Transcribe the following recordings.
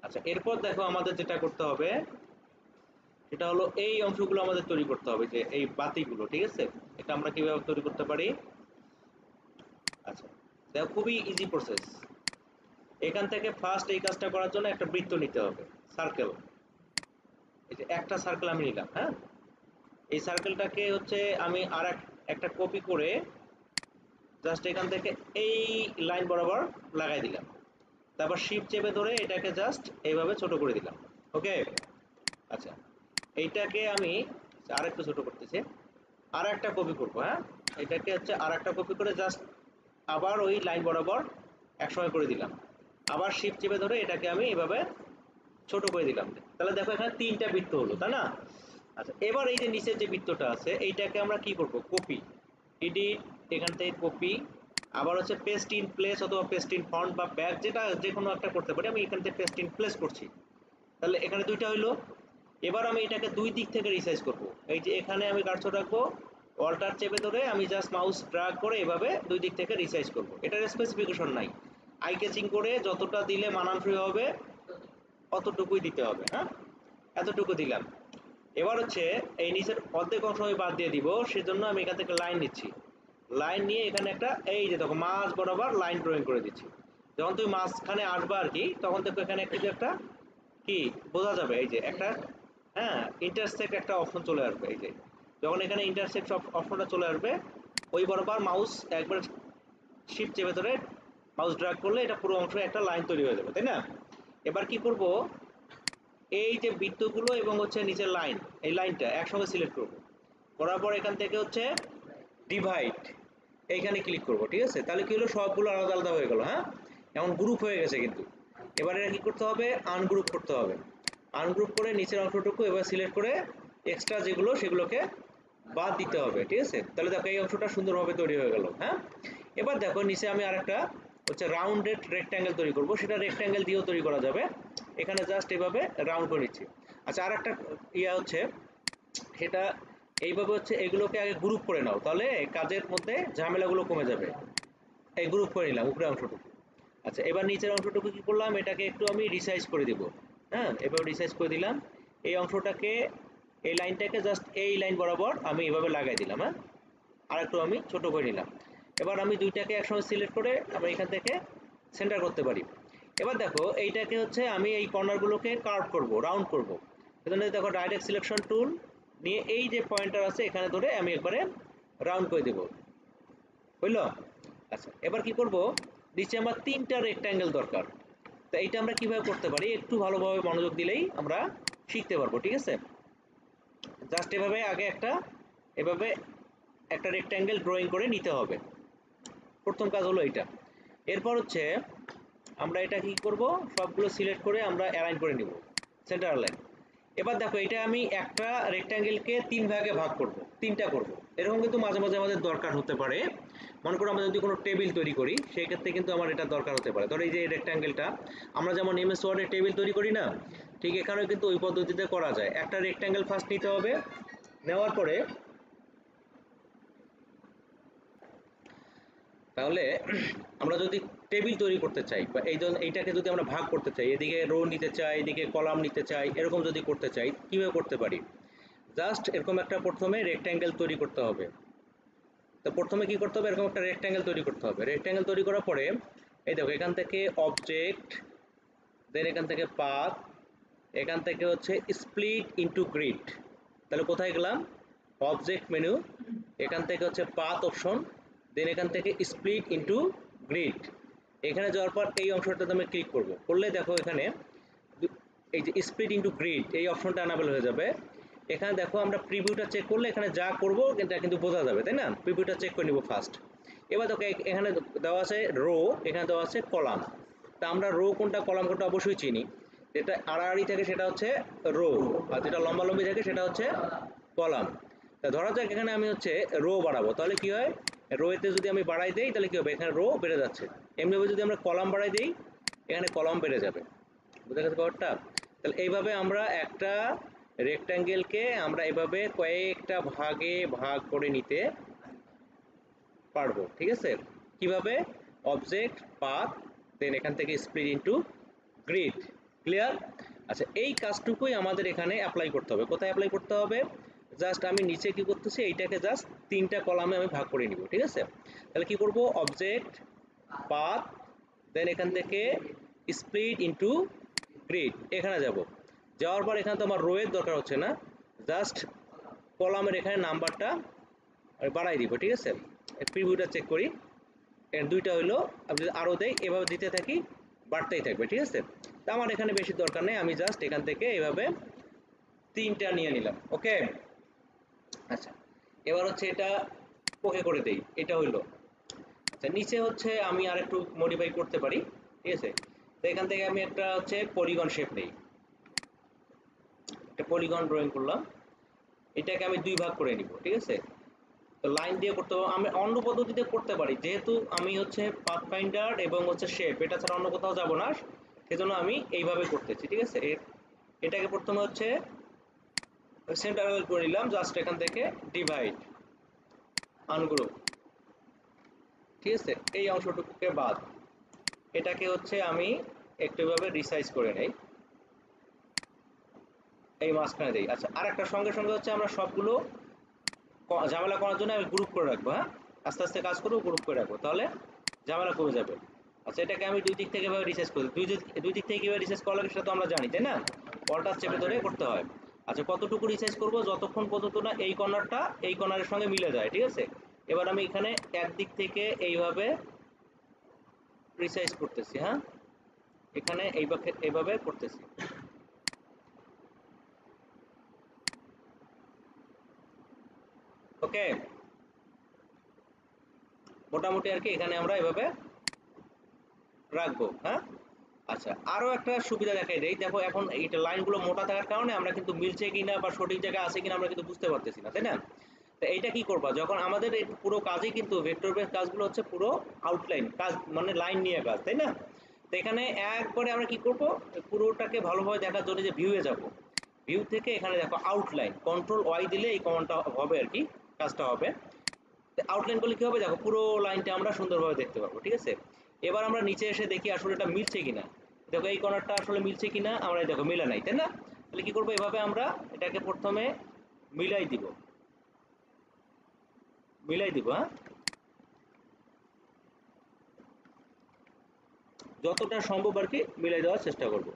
আচ্ছা, এরপর দেখো আমাদের যেটা করতে হবে সেটা হলো এই অংশগুলো আমাদের তৈরি করতে হবে, যে এই বাতিগুলো, ঠিক আছে? এটা আমরা কিভাবে তৈরি করতে পারি? আচ্ছা, দেখো খুবই ইজি প্রসেস। এখান থেকে ফার্স্ট এই কাজটা করার জন্য একটা বৃত্ত নিতে হবে, সার্কেল। এই যে একটা সার্কেল আমি নিলাম, হ্যাঁ। এই সার্কেলটাকে হচ্ছে আমি একটা কপি করে জাস্ট এখান থেকে এই লাইন বরাবর লাগাই দিলাম। তারপর শিফট চেপে ধরে এটাকে জাস্ট এইভাবে ছোট করে দিলাম। ওকে। আচ্ছা, এইটাকে আমি আরেকটু ছোট করতেছি, আর একটা কপি করবো, হ্যাঁ। এটাকে হচ্ছে আর একটা কপি করে জাস্ট আবার ওই লাইন বরাবর একসময় করে দিলাম। আবার শিফট চেপে ধরে এটাকে আমি এভাবে ছোট করে দিলাম। তাহলে দেখো এখানে তিনটা বৃত্ত হলো, তাই না? আচ্ছা, এবার এই যে নিচের যে বৃত্তটা আছে এইটাকে আমরা কি করব, কপি, এডিট, এখান থেকে কপি, আবার হচ্ছে পেস্ট ইন প্লেস অথবা পেস্ট ইন ফন্ট বা ব্যাক, যেটা যে কোনো একটা করতে পারি। আমি এখান থেকে পেস্ট ইন প্লেস করছি। তাহলে এখানে দুইটা হইলো। এবার আমি এটাকে দুই দিক থেকে রিসাইজ করব। এই যে এখানে আমি কার্সর রাখবো, অল্টার চেপে ধরে আমি জাস্ট মাউস ড্র্যাগ করে এভাবে দুই দিক থেকে রিসাইজ করব। এটার স্পেসিফিকেশন নাই, আই ক্যাচিং করে যতটা দিলে মানানসই হবে অতটুকুই দিতে হবে, হ্যাঁ। এতটুকু দিলাম। এবার হচ্ছে এই নিচের অর্ধেক অংশ আমি বাদ দিয়ে দিব, সেজন্য আমি এখান থেকে লাইন নিচ্ছি। লাইন নিয়ে এখানে একটা এই যে দেখো মাঝ বরাবর লাইন ড্রয়িং করে দিচ্ছি। যখন তুমি মাঝখানে আসবা আর কি, তখন দেখো এখানে কিছু একটা কি বোঝা যাবে, এই যে একটা, হ্যাঁ, ইন্টারসেক্ট একটা অপশন চলে আসবে। এই যে যখন এখানে ইন্টারসেক্ট অপশনটা চলে আসবে, ওই বরাবর মাউস একবার শিফট চেপে ধরে মাউস ড্র্যাগ করলে এটা পুরো অংশে একটা লাইন তৈরি হয়ে যাবে, তাই না? এবার কি করব, এই যে বৃত্তগুলো এবং হচ্ছে নিচের লাইন, এই লাইনটা একসঙ্গে সিলেক্ট করব। করার পর এখান থেকে হচ্ছে ডিভাইড, এইখানে ক্লিক করব, ঠিক আছে? তাহলে কি হলো, সবগুলো আলাদা আলাদা হয়ে গেল, হ্যাঁ। এমন গ্রুপ হয়ে গেছে কিন্তু। এবার এটা কি করতে হবে, আনগ্রুপ করতে হবে। আনগ্রুপ করে নিচের অংশটুকু এবার সিলেক্ট করে এক্সট্রা যেগুলো সেগুলোকে বাদ দিতে হবে, ঠিক আছে? তাহলে দেখো এই অংশটা সুন্দরভাবে তৈরি হয়ে গেল, হ্যাঁ। এবার দেখো নিচে আমি আরেকটা হচ্ছে রাউন্ডেড রেক্ট্যাঙ্গেল তৈরি করব, সেটা রেক্ট্যাঙ্গেল দিয়েও তৈরি করা যাবে। এখানে জাস্ট এইভাবে রাউন্ড করে নিচ্ছি। আচ্ছা, আরেকটা ইয়া হচ্ছে সেটা এইভাবে হচ্ছে এগুলোকে আগে গ্রুপ করে নাও, তাহলে কাজের মধ্যে ঝামেলাগুলো কমে যাবে। এই গ্রুপ করে নিলাম উপরের অংশটুকু। আচ্ছা, এবার নিচের অংশটুকু কি করলাম, এটাকে একটু আমি রিসাইজ করে দিব, হ্যাঁ। এবার রিসাইজ করে দিলাম। এই অংশটাকে, এই লাইনটাকে জাস্ট এই লাইন বরাবর আমি এভাবে লাগাই দিলাম, হ্যাঁ। আর একটু আমি ছোট করে নিলাম। এবার আমি দুইটাকে একসঙ্গে সিলেক্ট করে আমি এখান থেকে সেন্টার করতে পারি। এবার দেখো এইটাকে হচ্ছে আমি এই কর্নারগুলোকে কার্ভ করব, রাউন্ড করব। এজন্য দেখো ডাইরেক্ট সিলেকশন টুল নিয়ে এই যে পয়েন্টার আছে এখানে ধরে আমি একবারে রাউন্ড করে দেব। বুঝলো? আচ্ছা, এবার কি করব, নিচে আমার তিনটা রেক্ট্যাঙ্গেল দরকার। তো এইটা আমরা কিভাবে করতে পারি, একটু ভালোভাবে মনোযোগ দিলেই আমরা শিখতে পারবো, ঠিক আছে? জাস্ট এভাবে আগে এভাবে একটা রেক্ট্যাঙ্গেল ড্রয়িং করে নিতে হবে। প্রথম কাজ হলো এটা। এরপর হচ্ছে আমরা এটা কি করব, সবগুলো সিলেক্ট করে আমরা অ্যালাইন করে নিব, সেন্টার অ্যালাইন। এবার দেখো এটা আমি একটা রেক্ট্যাঙ্গেলকে তিন ভাগে ভাগ করব, তিনটা করব। এরকম কিন্তু মাঝে মাঝে আমাদের দরকার হতে পারে। মনে করো আমরা যদি কোনো টেবিল তৈরি করি, সেই ক্ষেত্রে কিন্তু আমার এটা দরকার হতে পারে। ধরো এই যে রেক্ট্যাঙ্গেলটা আমরা যেমন এমএস ওয়ার্ডে টেবিল তৈরি করি না, ঠিক এখানেও কিন্তু ওই পদ্ধতিতে করা যায়। একটা রেক্ট্যাঙ্গেল ফার্স্ট নিতে হবে, নেওয়ার পরে তাহলে আমরা যদি টেবিল তৈরি করতে চাই বা এইটাকে যদি আমরা ভাগ করতে চাই, এদিকে রো নিতে চাই, এদিকে কলাম নিতে চাই, এরকম যদি করতে চাই কিভাবে করতে পারি, জাস্ট এরকম একটা প্রথমে রেক্ট্যাঙ্গেল তৈরি করতে হবে। তো প্রথমে কি করতে হবে, এরকম একটা রেক্ট্যাঙ্গেল তৈরি করতে হবে। রেক্ট্যাঙ্গেল তৈরি করার পরে এই দেখো এখান থেকে অবজেক্ট, দেন এখান থেকে পাথ, এখান থেকে হচ্ছে স্প্লিট ইনটু গ্রিড। তাহলে কোথায় গেলাম, অবজেক্ট মেনু, এখান থেকে হচ্ছে পাথ অপশন, দেন এখান থেকে স্প্লিট ইনটু গ্রিড। এখানে যাওয়ার পর এই অংশটাতে আমি ক্লিক করব, করলে দেখো এখানে এই যে স্প্লিট ইনটু গ্রিড এই অপশনটা অ্যানাবেল হয়ে যাবে। এখানে দেখো আমরা প্রিভিউটা চেক করলে এখানে যা করব এটা কিন্তু বোঝা যাবে, তাই না? প্রিভিউটা চেক করে নিব ফার্স্ট। এবার দেখো এখানে দেওয়া আছে রো, এখানে দেওয়া আছে কলাম। তা আমরা রো কোনটা কলাম কোনটা অবশ্যই চিনি। যেটা আড়াআড়ি থাকে সেটা হচ্ছে রো, আর যেটা লম্বালম্বি থাকে সেটা হচ্ছে কলাম। তা ধরা যাক এখানে আমি হচ্ছে রো বাড়াবো, তাহলে কি হয়, রোতে যদি আমি বাড়াই দেই তাহলে কি হবে, এখানে রো বেড়ে যাচ্ছে। এমনিভাবে যদি আমরা কলাম বাড়াই দেই এখানে কলাম বেড়ে যাবে। বুঝে গেছে ব্যাপারটা? তাহলে এইভাবে আমরা একটা রেক্ট্যাঙ্গেলকে আমরা এভাবে কয়েকটা ভাগে ভাগ করে নিতে পারবো, ঠিক আছে? কিভাবে, অবজেক্ট, পাথ, দেন এখান থেকে স্প্লিট ইনটু গ্রিড। ক্লিয়ার? আচ্ছা, এই কাজটুকুই আমাদের এখানে অ্যাপ্লাই করতে হবে। কোথায় অ্যাপ্লাই করতে হবে? জাস্ট আমি নিচে কি করতেছি, এইটাকে জাস্ট 3টা কলামে আমি ভাগ করে নিব, ঠিক আছে? তাহলে কি করব, অবজেক্ট পাথ, দেন এখান থেকে স্প্লিট ইনটু গ্রিড, এখানে যাব। যাওয়ার পর এখানে তো আমার রো এর দরকার হচ্ছে না, জাস্ট কলামের এখানে নাম্বারটা বাড়াই দিব, ঠিক আছে? প্রিভিউটা চেক করি, এর দুইটা হইলো, আমি যদি আরও দেই এভাবে দিতে থাকি, বাড়তেই থাকবে, ঠিক আছে? তা আমার এখানে বেশি দরকার নেই, আমি জাস্ট এখান থেকে এইভাবে 3টা নিয়ে নিলাম। ওকে, আচ্ছা, এবার হচ্ছে এটা ওকে করে দেই, এটা হইলো। আচ্ছা, নিচে হচ্ছে আমি আর একটু মডিফাই করতে পারি, ঠিক আছে? তো এখান থেকে আমি একটা হচ্ছে পলিগন শেপ নেই, একটা পলিগন ড্রয়িং করলাম, এটাকে আমি 2 ভাগ করে নিব, ঠিক আছে? তো লাইন দিয়ে করতে হবে, আমি অন্য পদ্ধতিতে করতে পারি, যেহেতু আমি হচ্ছে পাথফাইন্ডার এবং হচ্ছে শেপ এটা ছাড়া অন্য কোথাও যাব না, সেজন্য আমি এইভাবে করতেছি, ঠিক আছে? এটাকে প্রথমে হচ্ছে সেন্টার করে নিলাম, জাস্ট এখান থেকে ডিভাইড আনগ্রুপ, ঠিক আছে? এই অংশটুকুকে বাদ, এটাকে হচ্ছে আমি একটু এভাবে রিসাইজ করে নেই, এই মাঝখানে দেই। আচ্ছা, আর একটা সঙ্গে সঙ্গে হচ্ছে আমরা সবগুলো ঝামেলা করার জন্য আমি গ্রুপ করে রাখবো, হ্যাঁ, আস্তে আস্তে কাজ করবো, গ্রুপ করে রাখবো, তাহলে ঝামেলা কমে যাবে। আচ্ছা, এটাকে আমি দুই দিক থেকে এভাবে রিসার্চ করি, দুই দিক থেকে কীভাবে রিসার্চ করা লাগে সেটা তো আমরা জানি, তাই না? অল্টার চেপে ধরে করতে হয়। আচ্ছা, কতটুকু রিসার্চ করবো, যতক্ষণ পর্যন্ত না এই কর্নারটা এই কর্নারের সঙ্গে মিলে যায়, ঠিক আছে? এবার আমি এখানে একদিক থেকে এইভাবে রিসার্চ করতেছি, হ্যাঁ, এখানে এইভাবে করতেছি। ওকে, মোটামুটি আর কি এখানে আমরা এভাবে রাখবো, হ্যাঁ। আচ্ছা, আরো একটা সুবিধা দেখাই দেই, দেখো এখন এইটা লাইনগুলো মোটা থাকার কারণে আমরা কিন্তু মিলছে কিনা বা সঠিক জায়গায় আছে কিনা আমরা কিন্তু বুঝতে পারতেছি না, তাই না? তো এইটা কি করবা, যখন আমাদের এই পুরো কাজই কিন্তু ভেক্টর বেস কাজগুলো হচ্ছে পুরো আউটলাইন কাজ, মানে লাইন নিয়ে কাজ, তাই না? তো এখানে একবারে আমরা কি করব, পুরোটাকে ভালোভাবে দেখার জন্য যে ভিউয়ে যাব, ভিউ থেকে এখানে দেখো আউটলাইন, কন্ট্রোল ওয়াই দিলে এই কমান্ডটা হবে আর কি, কাজটা হবে। আউটলাইন করলে কি হবে, দেখো পুরো লাইনটা আমরা সুন্দরভাবে দেখতে পাবো, ঠিক আছে? এবার আমরা নিচে এসে দেখি আসলে এটা মিলছে কিনা, দেখো এই কর্নারটা আসলে মিলছে কিনা, আমরা দেখো মিলে নাই, তাই না? তাহলে কি করবো, এভাবে আমরা এটাকে প্রথমে মিলাই দিব, হ্যাঁ, যতটা সম্ভব আর কি মিলাই দেওয়ার চেষ্টা করব।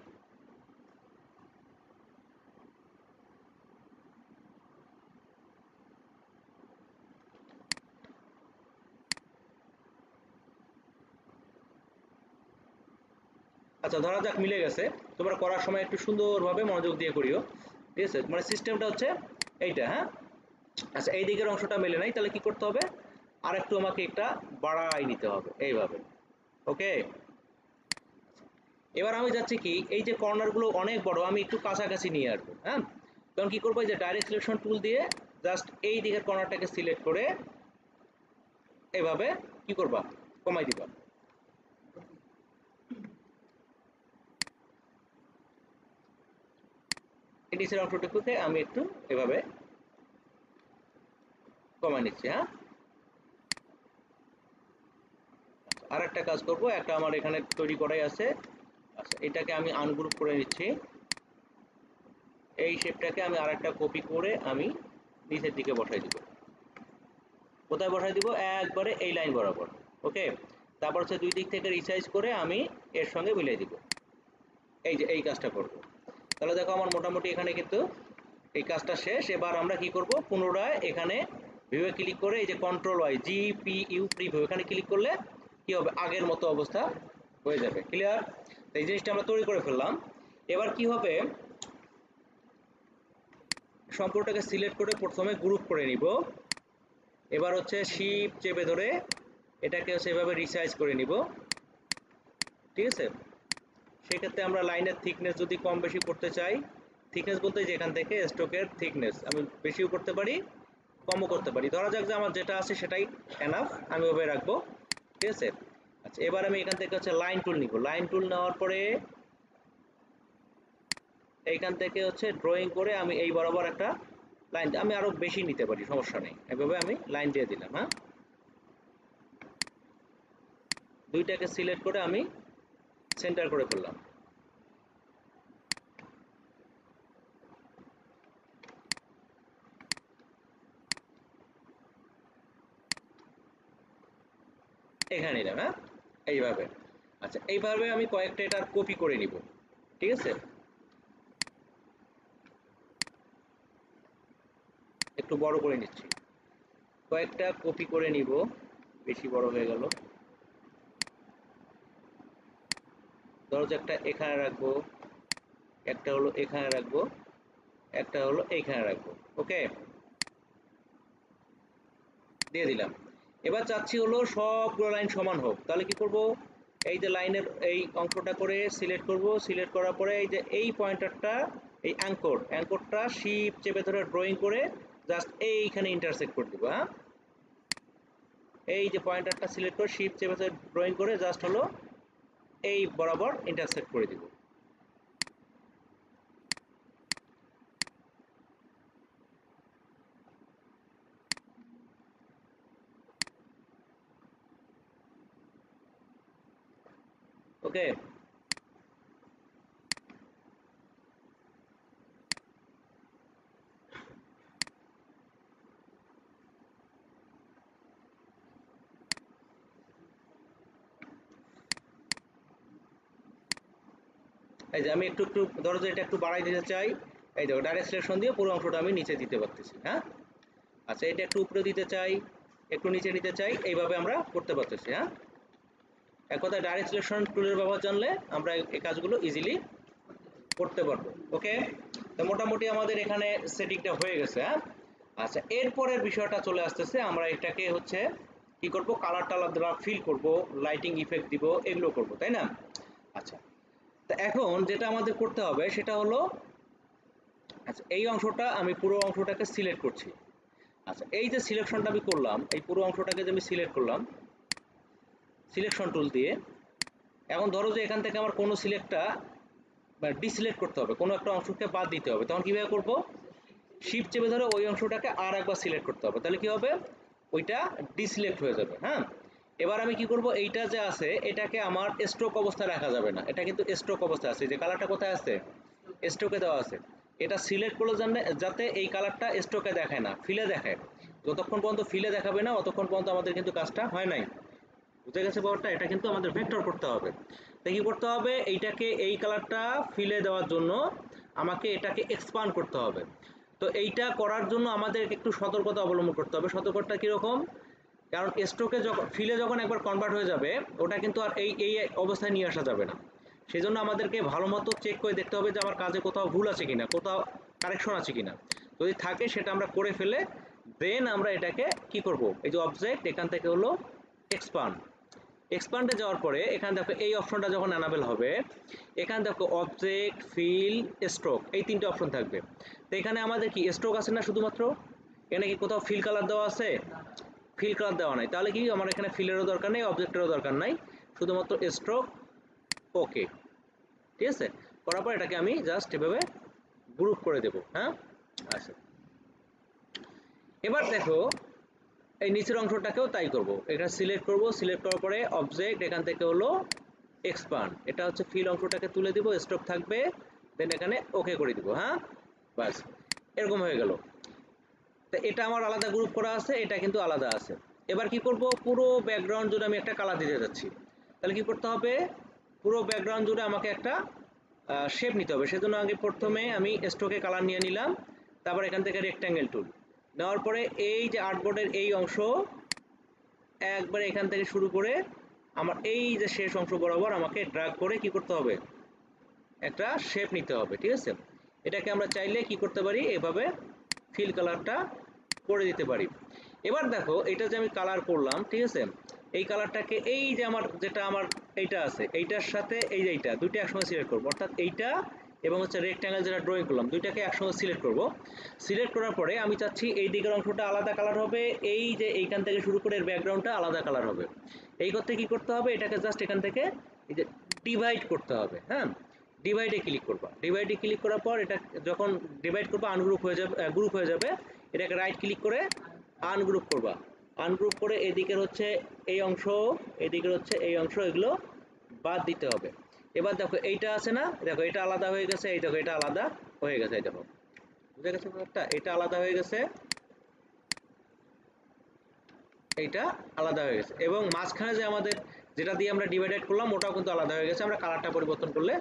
আচ্ছা, ধরা যাক মিলে গেছে, তোমরা করার সময় একটু সুন্দরভাবে মনোযোগ দিয়ে করিও, ঠিক আছে? মানে সিস্টেমটা হচ্ছে এইটা, হ্যাঁ। আচ্ছা, এই দিকের অংশটা মেলে নাই, তাহলে কি করতে হবে, আর একটু আমাকে একটা বাড়াই নিতে হবে এইভাবে। ওকে, এবার আমি যাচ্ছি কি, এই যে কর্নারগুলো অনেক বড়, আমি একটু কাছাকাছি নিয়ে আসবো, হ্যাঁ। তখন কি করবো, এই যে ডাইরেক্ট সিলেকশন টুল দিয়ে জাস্ট এই দিকের কর্নারটাকে সিলেক্ট করে এভাবে কি করবা, কমাই দিবা। এই নিচের অংশটুকুকে আমি একটু এভাবে কমাই নিচ্ছি, হ্যাঁ। আর একটা কাজ করব, একটা আমার এখানে তৈরি করাই আছে। আচ্ছা, এটাকে আমি আনগ্রুপ করে নিচ্ছি, এই শেপটাকে আমি আরেকটা কপি করে আমি নিচের দিকে বসাই দিব। কোথায় বসাই দিব, একবারে এই লাইন বরাবর। ওকে, তারপর হচ্ছে দুই দিক থেকে রিসাইজ করে আমি এর সঙ্গে মিলিয়ে দিব, এই যে এই কাজটা করব। তাহলে দেখো আমার মোটামুটি এখানে কিন্তু এই কাজটা শেষ। এবার আমরা কি করব, পুনরায় এখানে ভিউয়ে ক্লিক করে এই যে কন্ট্রোল ওয়াই জিপিইউ প্রিভিউ, এখানে ক্লিক করলে কি হবে, আগের মতো অবস্থা হয়ে যাবে। ক্লিয়ার? এই জিনিসটা আমরা তৈরি করে ফেললাম। এবার কি হবে, সম্পূর্ণটাকে সিলেক্ট করে প্রথমে গ্রুপ করে নিব, এবার হচ্ছে শিফট চেপে ধরে এটাকে হচ্ছে এভাবে রিসাইজ করে নিব, ঠিক আছে? সেক্ষেত্রে আমরা লাইনের থিকনেস যদি কম বেশি করতে চাই, থিকনেস বলতে যে এখান থেকে স্ট্রোকের থিকনেস আমি বেশিও করতে পারি, কমও করতে পারি, ধরা যাক যে আমার যেটা আছে সেটাই এনাফ, আমি ওভাবে রাখবো, ঠিক আছে? আচ্ছা, এবার আমি এখান থেকে হচ্ছে লাইন টুল নিব, লাইন টুল নেওয়ার পরে এইখান থেকে হচ্ছে ড্রয়িং করে আমি এই বরাবর একটা লাইন, আমি আরো বেশি নিতে পারি, সমস্যা নেই, এভাবে আমি লাইন দিয়ে দিলাম, হ্যাঁ। দুইটাকে সিলেক্ট করে আমি সেন্টার করে ফেললাম। এখানে নিলাম, হ্যাঁ এইভাবে। আচ্ছা এইভাবে আমি কয়েকটা এটা কপি করে নিব, ঠিক আছে, একটু বড় করে নিচ্ছি, কয়েকটা কপি করে নিব, বেশি বড় হয়ে গেল। ধরো যে একটা এখানে রাখবো, একটা হলো এখানে রাখবো, একটা হলো এইখানে রাখবো। ওকে, দিয়ে দিলাম। এবার চাচ্ছি হলো সবগুলো লাইন সমান হোক, তাহলে কি করব, এই যে লাইনের এই অংশটা করে সিলেক্ট করব, সিলেক্ট করার পরে এই যে এই পয়েন্টারটা, এই অ্যাঙ্করটা শিপ চেপে ধরে ড্রয়িং করে জাস্ট এইখানে ইন্টারসেক্ট করে দিব। হ্যাঁ, এই যে পয়েন্টারটা সিলেক্ট করে শিপ চেপে ধরে ড্রয়িং করে জাস্ট হলো এই বরাবর ইন্টারসেক্ট করে দিব। ওকে, এই যে আমি একটু একটু ধরো যে এটা একটু বাড়াই দিতে চাই, এই দেখো ডাইরেক্ট সিলেকশন দিয়ে পুরো অংশটা আমি নিচে দিতে পারতেছি। হ্যাঁ, আচ্ছা এটা একটু উপরে দিতে চাই, একটু নিচে নিতে চাই, এইভাবে আমরা করতে পারতেছি। হ্যাঁ, এক কথায় ডাইরেক্ট সিলেকশন টুলের ব্যবহার জানলে আমরা এই কাজগুলো ইজিলি করতে পারবো। ওকে, তো মোটামুটি আমাদের এখানে সেটিংটা হয়ে গেছে। হ্যাঁ, আচ্ছা এরপরের বিষয়টা চলে আসতেছে, আমরা এটাকে হচ্ছে কি করব, কালার টালার দ্বারা ফিল করব, লাইটিং ইফেক্ট দিব, এগুলো করব, তাই না? আচ্ছা, তো এখন যেটা আমাদের করতে হবে সেটা হলো, আচ্ছা এই অংশটা আমি পুরো অংশটাকে সিলেক্ট করছি। আচ্ছা এই যে সিলেকশনটা আমি করলাম, এই পুরো অংশটাকে যে আমি সিলেক্ট করলাম সিলেকশন টুল দিয়ে, এখন ধরো যে এখান থেকে আমার কোনো সিলেক্টটা ডিসিলেক্ট করতে হবে, কোনো একটা অংশকে বাদ দিতে হবে, তখন কিভাবে করব, শিফট চেপে ধরে ওই অংশটাকে আর একবার সিলেক্ট করতে হবে, তাহলে কি হবে, ওইটা ডিসিলেক্ট হয়ে যাবে। হ্যাঁ, এবার আমি কি করব, এইটা যে আছে এটাকে আমার স্ট্রোক অবস্থায় রাখা যাবে না, এটা কিন্তু স্ট্রোক অবস্থায় আছে, যে কালারটা কোথায় আছে, স্ট্রোকে দেওয়া আছে, এটা সিলেক্ট করলে যাতে এই কালারটা স্ট্রোকে দেখায় না, ফিলে দেখায়, যতক্ষণ পর্যন্ত ফিলে দেখাবে না ততক্ষণ পর্যন্ত আমাদের কিন্তু কাজটা হয় নাই। বুঝে গেছে ব্যাপারটা, এটা কিন্তু আমাদের ভেক্টর করতে হবে। তাই কি করতে হবে, এইটাকে এই কালারটা ফিলে দেওয়ার জন্য আমাকে এটাকে এক্সপান্ড করতে হবে। তো এইটা করার জন্য আমাদের একটু সতর্কতা অবলম্বন করতে হবে। সতর্কতা কীরকম, কারণ স্ট্রোকে যখন ফিলে যখন একবার কনভার্ট হয়ে যাবে ওটা কিন্তু আর এই এই অবস্থায় নিয়ে আসা যাবে না। সেই জন্য আমাদেরকে ভালো মতো চেক করে দেখতে হবে যে আমার কাজে কোথাও ভুল আছে কিনা, কোথাও কারেকশন আছে কিনা, যদি থাকে সেটা আমরা করে ফেলে দেন আমরা এটাকে কি করব, এই যে অবজেক্ট এখান থেকে হলো এক্সপান্ড, এক্সপান্ডে যাওয়ার পরে এখানে দেখো এই অপশনটা যখন অ্যানাবেল হবে, এখানে দেখো অবজেক্ট, ফিল, স্ট্রোক, এই তিনটে অপশন থাকবে। তো এখানে আমাদের কি স্ট্রোক আছে না শুধুমাত্র, এখানে কি কোথাও ফিল কালার দেওয়া আছে, ফিল কালার দেওয়া নাই, তাহলে কি আমার এখানে ফিলেরও দরকার নেই, অবজেক্টেরও দরকার নাই, শুধুমাত্র স্ট্রোক। ওকে, ঠিক আছে, করার পর এটাকে আমি জাস্ট এভাবে গ্রুপ করে দেব। হ্যাঁ, আচ্ছা এবার দেখো এই নিচের অংশটাকেও তাই করব, এটা সিলেক্ট করব, সিলেক্ট করার পরে অবজেক্ট এখান থেকে হলো এক্সপান্ড, এটা হচ্ছে ফিল অংশটাকে তুলে দিব, স্ট্রোক থাকবে, দেন এখানে ওকে করে দিব। হ্যাঁ, বাস এরকম হয়ে গেল। তো এটা আমার আলাদা গ্রুপ করা আছে, এটা কিন্তু আলাদা আছে। এবার কি করব, পুরো ব্যাকগ্রাউন্ড জুড়ে আমি একটা কালার দিতে যাচ্ছি, তাহলে কি করতে হবে, পুরো ব্যাকগ্রাউন্ড জুড়ে আমাকে একটা শেপ নিতে হবে। সেজন্য আগে প্রথমে আমি স্ট্রোকে কালার নিয়ে নিলাম, তারপর এখান থেকে রেক্ট্যাঙ্গেল টুল নেওয়ার পরে এই যে আর্টবোর্ডের এই অংশ একবারে এখান থেকে শুরু করে আমার এই যে শেষ অংশ বরাবর আমাকে ড্র্যাগ করে কি করতে হবে, একটা শেপ নিতে হবে। ঠিক আছে, এটাকে আমরা চাইলে কি করতে পারি, এভাবে ফিল কালারটা করে দিতে পারি। এবার দেখো এটা যে আমি কালার করলাম, ঠিক আছে, এই কালারটাকে এই যে আমার যেটা আমার এইটা আছে এইটার সাথে এই যে এইটা দুইটা একসঙ্গে সিলেক্ট করবো, অর্থাৎ এইটা এবং হচ্ছে রেক্ট্যাঙ্গেল যেটা ড্রয়িং করলাম দুইটাকে একসঙ্গে সিলেক্ট করব। সিলেক্ট করার পরে আমি চাচ্ছি এই দিকের অংশটা আলাদা কালার হবে, এই যে এইখান থেকে শুরু করে এর ব্যাকগ্রাউন্ডটা আলাদা কালার হবে। এই করতে কি করতে হবে, এটাকে জাস্ট এখান থেকে এই যে ডিভাইড করতে হবে। হ্যাঁ, ডিভাইডে ক্লিক করবা, ডিভাইডে ক্লিক করার পর এটা যখন ডিভাইড করবা আনগ্রুপ হয়ে যাবে, গ্রুপ হয়ে যাবে, এটাকে রাইট ক্লিক করে আনগ্রুপ করবা, আনগ্রুপ করে এদিকের হচ্ছে এই অংশ, এদিকের হচ্ছে এই অংশ, এগুলো বাদ দিতে হবে। এবার দেখো এইটা আছে না, দেখো এটা আলাদা হয়ে গেছে, এই দেখো এটা আলাদা হয়ে গেছে, এই দেখো বুঝে গেছে ব্যাপারটা, এটা আলাদা হয়ে গেছে, এইটা আলাদা হয়ে গেছে এবং মাঝখানে যে আমাদের যেটা দিয়ে আমরা ডিভাইডেড করলাম ওটাও কিন্তু আলাদা হয়ে গেছে। আমরা কালারটা পরিবর্তন করলে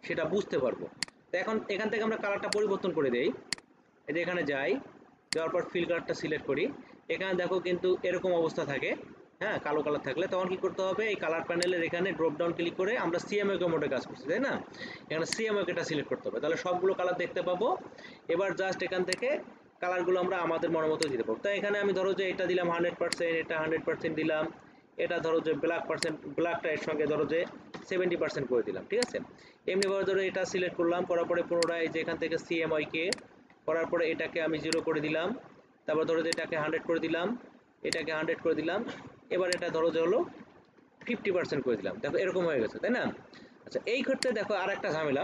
সেটা বুঝতে পারবো। তো এখন এখান থেকে আমরা কালারটা পরিবর্তন করে দেই। এই যে এখানে যাই, যাওয়ার পর ফিল কালারটা সিলেক্ট করি। এখানে দেখো কিন্তু এরকম অবস্থা থাকে, হ্যাঁ, কালো কালার থাকলে তখন কি করতে হবে, এই কালার প্যানেলের এখানে ড্রপ ডাউন ক্লিক করে আমরা সিএমওকে মোডে কাজ করছি, তাই না? এখানে সিএমওকেটা সিলেক্ট করতে হবে, তাহলে সবগুলো কালার দেখতে পাবো। এবার জাস্ট এখান থেকে কালারগুলো আমরা আমাদের মনের মতো দিতে পারবো। তাই এখানে আমি ধরো যে এটা দিলাম 100%, এটা 100% দিলাম, এটা ধরো যে ব্ল্যাকটা এর সঙ্গে ধরো যে 70% করে দিলাম, ঠিক আছে? এমনিভাবে ধরো এটা সিলেক্ট করলাম, করার পরে পুনরায় যে এখান থেকে সিএমওয়াইকে করার পরে এটাকে আমি 0 করে দিলাম, তারপর ধরো যে এটাকে 100 করে দিলাম, এটাকে 100 করে দিলাম, এবার এটা ধরো যে হলো 50% করে দিলাম। দেখো এরকম হয়ে গেছে, তাই না? আচ্ছা, এই ক্ষেত্রে দেখো আর একটা ঝামেলা,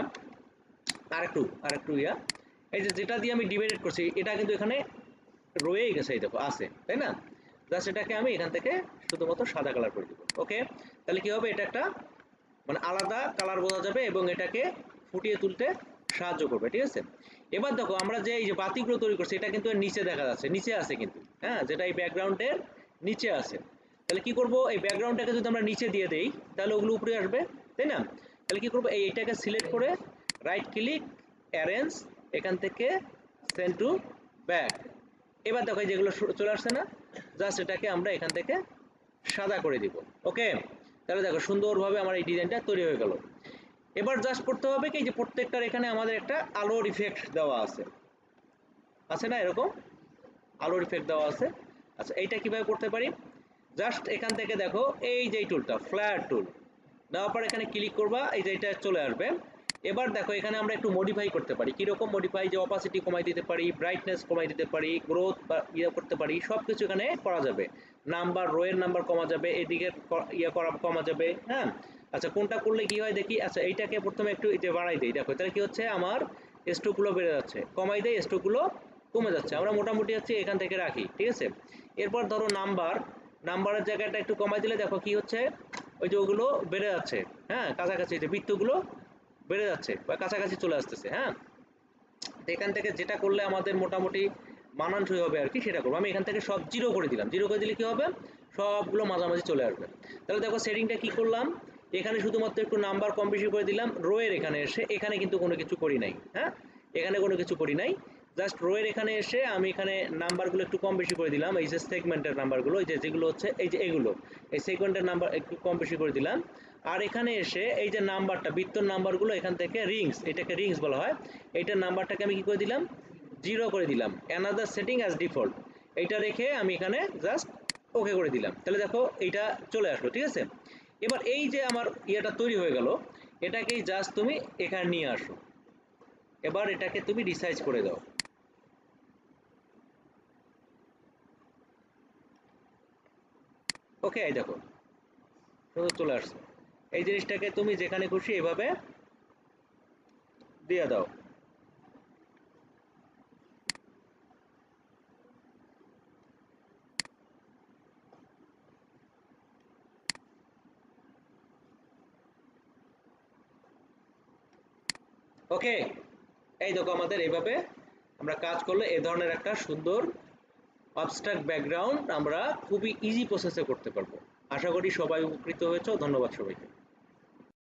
আরেকটু এই যে যেটা দিয়ে আমি ডিভাইডেড করছি এটা কিন্তু এখানে রয়েই গেছে, এই দেখো আছে, তাই না? জাস্ট এটাকে আমি এখান থেকে শুধুমাত্র সাদা কালার করে দিব। ওকে, তাহলে কি হবে, এটা একটা মানে আলাদা কালার বোঝা যাবে এবং এটাকে ফুটিয়ে তুলতে সাহায্য করবে, ঠিক আছে? এবার দেখো আমরা যে এই যে বাতিগুলো তৈরি করছি এটা কিন্তু এর নিচে দেখা যাচ্ছে, নিচে আছে কিন্তু, হ্যাঁ, যেটা এই ব্যাকগ্রাউন্ডের নিচে আছে। তাহলে কি করব, এই ব্যাকগ্রাউন্ডটাকে যদি আমরা নিচে দিয়ে দেই তাহলে ওগুলো উপরে আসবে, তাই না? তাহলে কি করব, এইটাকে সিলেক্ট করে রাইট ক্লিক, অ্যারেঞ্জ, এখান থেকে সেন্ড টু ব্যাক। এবার দেখো যেগুলো চলে আসছে না, জাস্ট এটাকে আমরা এখান থেকে সাদা করে দিব। ওকে, তাহলে দেখো সুন্দরভাবে আমার এই ডিজাইনটা তৈরি হয়ে গেল। এবার জাস্ট করতে হবে কি, যে প্রত্যেকটার এখানে আমাদের একটা আলোর ইফেক্ট দেওয়া আছে, আছে না এরকম আলোর ইফেক্ট দেওয়া আছে। আচ্ছা, এইটা কিভাবে করতে পারি, জাস্ট এখান থেকে দেখো এই যে টুলটা ফ্ল্যাট টুল দেওয়ার পর এখানে ক্লিক করবা, এই যে এটা চলে আসবে। এবার দেখো এখানে আমরা একটু মডিফাই করতে পারি, কিরকম মডিফাই, যে অপাসিটি কমাই দিতে পারি, ব্রাইটনেস কমাই দিতে পারি, গ্রোথ বা ইয়ে করতে পারি, সব কিছু এখানে করা যাবে। নাম্বার, রোয়ের নাম্বার কমা যাবে, এদিকে ইয়ে করা কমা যাবে, হ্যাঁ। আচ্ছা, কোনটা করলে কি হয় দেখি। আচ্ছা, এইটাকে প্রথমে একটু এই যে বাড়াই দিই, দেখো তাহলে কি হচ্ছে, আমার স্ট্রোকগুলো বেড়ে যাচ্ছে, কমাই দেয় স্ট্রোকগুলো কমে যাচ্ছে। আমরা মোটামুটি হচ্ছে এখান থেকে রাখি, ঠিক আছে? এরপর ধরো নাম্বারের জায়গাটা একটু কমাই দিলে দেখো কি হচ্ছে, ওই যে ওগুলো বেড়ে যাচ্ছে, হ্যাঁ, কাছাকাছি যে বৃত্তগুলো বেড়ে যাচ্ছে বা কাছাকাছি চলে আসতেছে, হ্যাঁ। তো এখান থেকে যেটা করলে আমাদের মোটামুটি মানানসই হবে আর কি, সেটা করবো। আমি এখান থেকে সব 0 করে দিলাম, 0 করে দিলে কি হবে, সবগুলো মাঝামাঝি চলে আসবে। তাহলে দেখো সেটিংটা কি করলাম, এখানে শুধুমাত্র একটু নাম্বার কম বেশি করে দিলাম, রোয়ের এখানে এসে এখানে কিন্তু কোনো কিছু করি নাই, হ্যাঁ, এখানে কোনো কিছু করি নাই। জাস্ট রোয়ের এখানে এসে আমি এখানে নাম্বারগুলো একটু কম বেশি করে দিলাম, এই যে সেগমেন্টের নাম্বারগুলো, এই যে যেগুলো হচ্ছে এই যে এগুলো, এই সেগমেন্টের নাম্বার একটু কম বেশি করে দিলাম। আর এখানে এসে এই যে নাম্বারটা, বৃত্তর নাম্বারগুলো এখান থেকে রিংস, এটাকে রিংস বলা হয়, এইটার নাম্বারটাকে আমি কি করে দিলাম, 0 করে দিলাম। অ্যানাদার সেটিং অ্যাজ ডিফল্ট, এইটা রেখে আমি এখানে জাস্ট ওকে করে দিলাম। তাহলে দেখো এইটা চলে আসলো, ঠিক আছে? এবার এই যে আমার ইয়েটা তৈরি হয়ে গেল, এটাকেই জাস্ট তুমি এখানে নিয়ে আসো, এবার এটাকে তুমি রিসাইজ করে দাও। ওকে, এই দেখো সুন্দর চলে আসছে। এই জিনিসটাকে তুমি যেখানে খুশি এভাবে দিয়ে দাও। ওকে, এই দেখো আমাদের এইভাবে আমরা কাজ করলে এ ধরনের একটা সুন্দর অবস্ট্রাক্ট ব্যাকগ্রাউন্ড আমরা খুবই ইজি প্রসেসে করতে পারবো। আশা করি সবাই উপকৃত হয়েছো। ধন্যবাদ সবাইকে।